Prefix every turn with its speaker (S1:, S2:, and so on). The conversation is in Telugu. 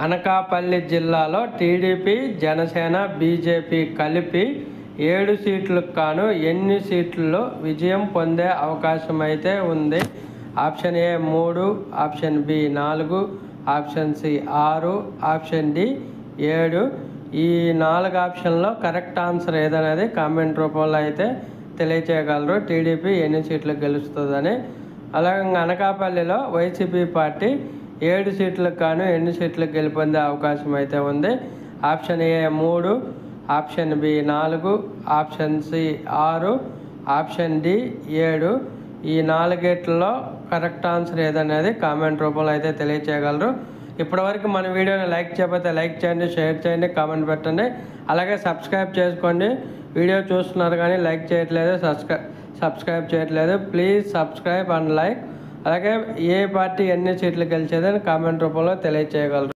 S1: అనకాపల్లి జిల్లాలో టీడీపీ, జనసేన, బీజేపీ కలిపి 7 సీట్లకు గాను ఎన్ని సీట్లలో విజయం పొందే అవకాశం అయితే ఉంది? Option A 3, option B 4, option C 6, option D 7. ఈ 4 ఆప్షన్లో కరెక్ట్ ఆన్సర్ ఏదనేది కామెంట్ రూపంలో అయితే తెలియచేయగలరు. టీడీపీ ఎన్ని సీట్లు గెలుస్తుందని. అలాగే అనకాపల్లిలో వైసీపీ పార్టీ 7 సీట్లకు గాను ఎన్ని సీట్లు గెలుపొందే అవకాశం అయితే ఉంది? Option A 3, option B 4, option C 6, option D 7. ఈ 4 కరెక్ట్ ఆన్సర్ ఏదనేది కామెంట్ రూపంలో అయితే తెలియచేయగలరు. ఇప్పటివరకు మన వీడియోని లైక్ చేయకపోతే లైక్ చేయండి, షేర్ చేయండి, కామెంట్ పెట్టండి. అలాగే సబ్స్క్రైబ్ చేసుకోండి. వీడియో చూస్తున్నారు కానీ లైక్ చేయట్లేదు, సబ్స్క్రైబ్ చేయట్లేదు. Please subscribe and like. అలాగే ఏ పార్టీ ఎన్ని సీట్లు గెలిచేదని కామెంట్ రూపంలో తెలియచేయగలరు.